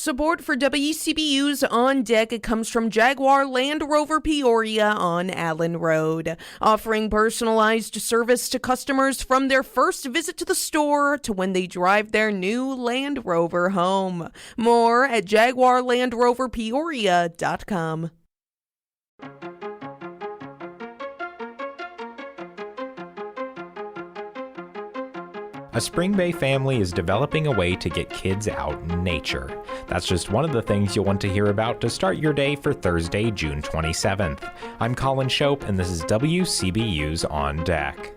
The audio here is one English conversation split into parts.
Support for WCBU's On Deck comes from Jaguar Land Rover Peoria on Allen Road, offering personalized service to customers from their first visit to the store to when they drive their new Land Rover home. More at jaguarlandroverpeoria.com. A Spring Bay family is developing a way to get kids out in nature. That's just one of the things you'll want to hear about to start your day for Thursday, June 27th. I'm Colin Shope, and this is WCBU's On Deck.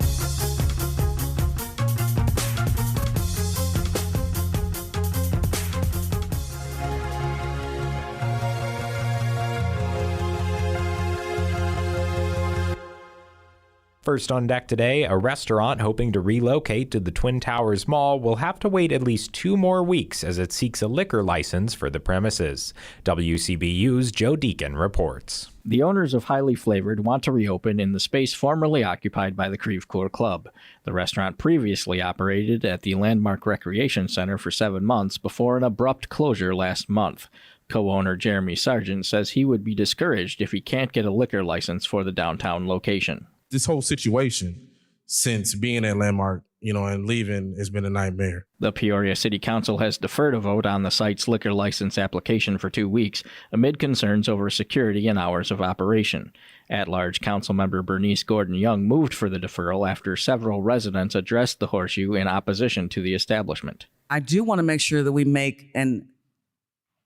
First on deck today, a restaurant hoping to relocate to the Twin Towers Mall will have to wait at least 2 more weeks as it seeks a liquor license for the premises. WCBU's Joe Deacon reports. The owners of Highly Flavored want to reopen in the space formerly occupied by the Creve Coeur Club. The restaurant previously operated at the Landmark Recreation Center for 7 months before an abrupt closure last month. Co-owner Jeremy Sargent says he would be discouraged if he can't get a liquor license for the downtown location. This whole situation, since being at Landmark, and leaving, has been a nightmare. The Peoria City Council has deferred a vote on the site's liquor license application for 2 weeks amid concerns over security and hours of operation. At-large Councilmember Bernice Gordon-Young moved for the deferral after several residents addressed the Horseshoe in opposition to the establishment. I do want to make sure that we make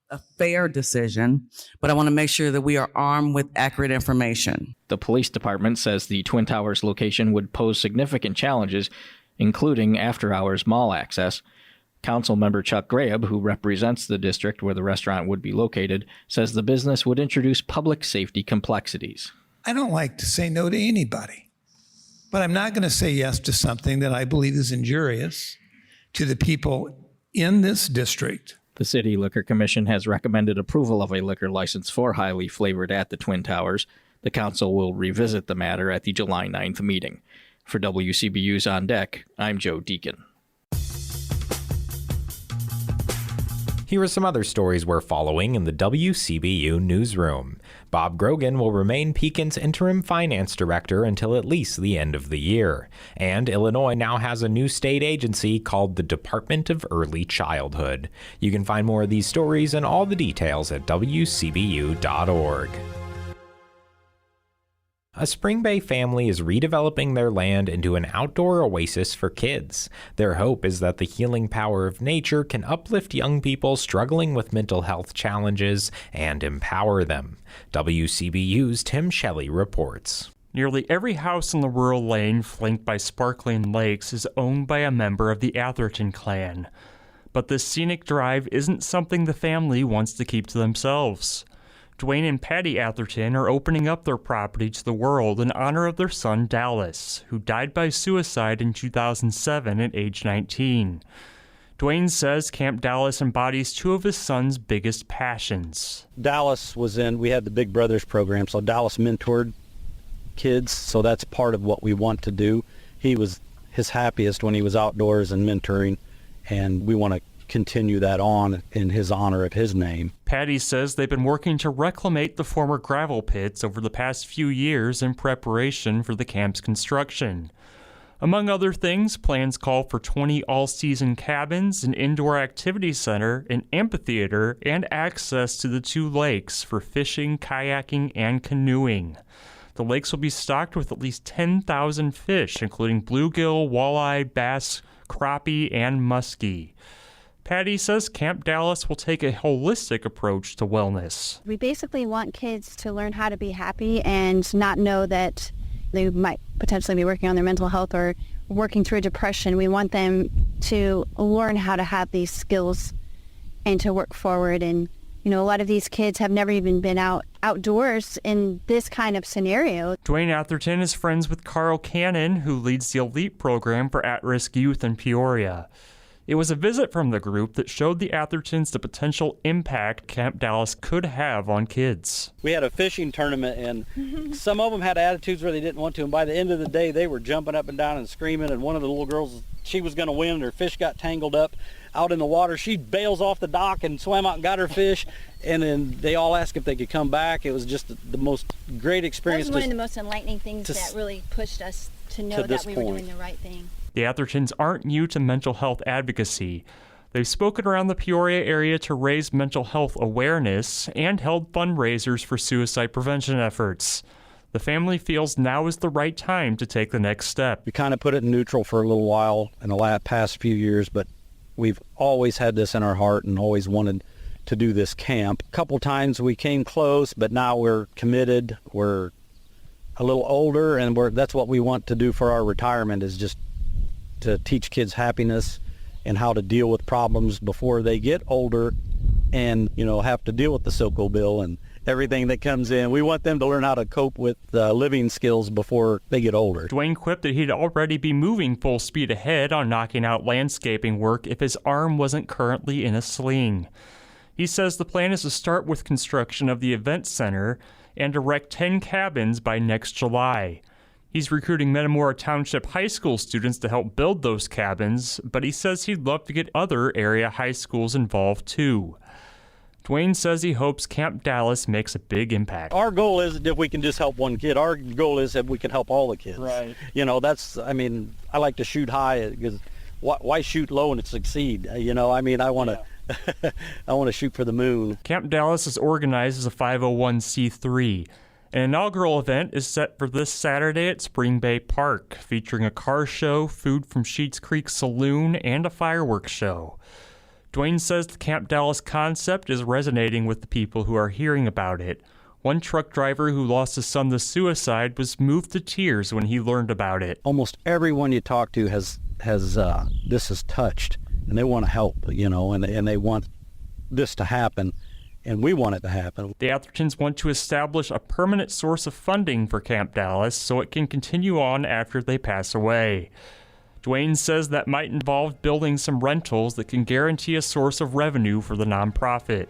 a fair decision, but I want to make sure that we are armed with accurate information. The police department says the Twin Towers location would pose significant challenges, including after-hours mall access. Councilmember Chuck Graham, who represents the district where the restaurant would be located, says the business would introduce public safety complexities. I don't like to say no to anybody, but I'm not going to say yes to something that I believe is injurious to the people in this district. The City Liquor Commission has recommended approval of a liquor license for Highly Flavored at the Twin Towers. The council will revisit the matter at the July 9th meeting. For WCBU's On Deck, I'm Joe Deacon. Here are some other stories we're following in the WCBU newsroom. Bob Grogan will remain Pekin's interim finance director until at least the end of the year. And Illinois now has a new state agency called the Department of Early Childhood. You can find more of these stories and all the details at WCBU.org. A Spring Bay family is redeveloping their land into an outdoor oasis for kids. Their hope is that the healing power of nature can uplift young people struggling with mental health challenges and empower them. WCBU's Tim Shelley reports. Nearly every house in the rural lane flanked by sparkling lakes is owned by a member of the Atherton clan. But this scenic drive isn't something the family wants to keep to themselves. Dwayne and Patty Atherton are opening up their property to the world in honor of their son Dallas, who died by suicide in 2007 at age 19. Dwayne says Camp Dallas embodies 2 of his son's biggest passions. Dallas we had the Big Brothers program, so Dallas mentored kids, so that's part of what we want to do. He was his happiest when he was outdoors and mentoring, and we want to continue that on in his honor of his name. Patty says they've been working to reclimate the former gravel pits over the past few years in preparation for the camp's construction. Among other things, plans call for 20 all-season cabins, an indoor activity center, an amphitheater, and access to the 2 lakes for fishing, kayaking, and canoeing. The lakes will be stocked with at least 10,000 fish, including bluegill, walleye, bass, crappie, and muskie. Patty says Camp Dallas will take a holistic approach to wellness. We basically want kids to learn how to be happy and not know that they might potentially be working on their mental health or working through depression. We want them to learn how to have these skills and to work forward. And, a lot of these kids have never even been outdoors in this kind of scenario. Dwayne Atherton is friends with Carl Cannon, who leads the elite program for at-risk youth in Peoria. It was a visit from the group that showed the Athertons the potential impact Camp Dallas could have on kids. We had a fishing tournament, and some of them had attitudes where they didn't want to, and by the end of the day, they were jumping up and down and screaming, and one of the little girls, she was going to win, and her fish got tangled up. out in the water. She bails off the dock and swam out and got her fish. And then they all asked if they could come back. It was just the most great experience. That was one of the most enlightening things that really pushed us to know that we were doing the right thing. The Athertons aren't new to mental health advocacy. They've spoken around the Peoria area to raise mental health awareness and held fundraisers for suicide prevention efforts. The family feels now is the right time to take the next step. We kind of put it in neutral for a little while in the past few years, but we've always had this in our heart and always wanted to do this camp. A couple times we came close, but now we're committed. We're a little older, and that's what we want to do for our retirement, is just to teach kids happiness and how to deal with problems before they get older and, have to deal with the SoCo bill and everything that comes in. We want them to learn how to cope with living skills before they get older. Dwayne quipped that he'd already be moving full speed ahead on knocking out landscaping work if his arm wasn't currently in a sling. He says the plan is to start with construction of the event center and erect 10 cabins by next July. He's recruiting Metamora Township High School students to help build those cabins, but he says he'd love to get other area high schools involved too. Dwayne says he hopes Camp Dallas makes a big impact. Our goal isn't if we can just help one kid. Our goal is if we can help all the kids. Right. I like to shoot high because why shoot low and succeed? I want to I want to shoot for the moon. Camp Dallas is organized as a 501c3. An inaugural event is set for this Saturday at Spring Bay Park, featuring a car show, food from Sheets Creek Saloon, and a fireworks show. Dwayne says the Camp Dallas concept is resonating with the people who are hearing about it. One truck driver who lost his son to suicide was moved to tears when he learned about it. Almost everyone you talk to has this has touched, and they want to help, and they want this to happen, and we want it to happen. The Athertons want to establish a permanent source of funding for Camp Dallas so it can continue on after they pass away. Dwayne says that might involve building some rentals that can guarantee a source of revenue for the nonprofit.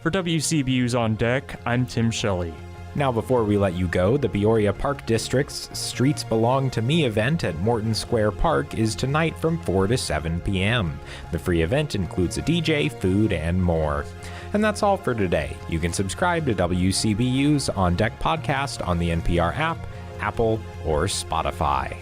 For WCBU's On Deck, I'm Tim Shelley. Now, before we let you go, the Peoria Park District's Streets Belong to Me event at Morton Square Park is tonight from 4 to 7 p.m. The free event includes a DJ, food, and more. And that's all for today. You can subscribe to WCBU's On Deck podcast on the NPR app, Apple, or Spotify.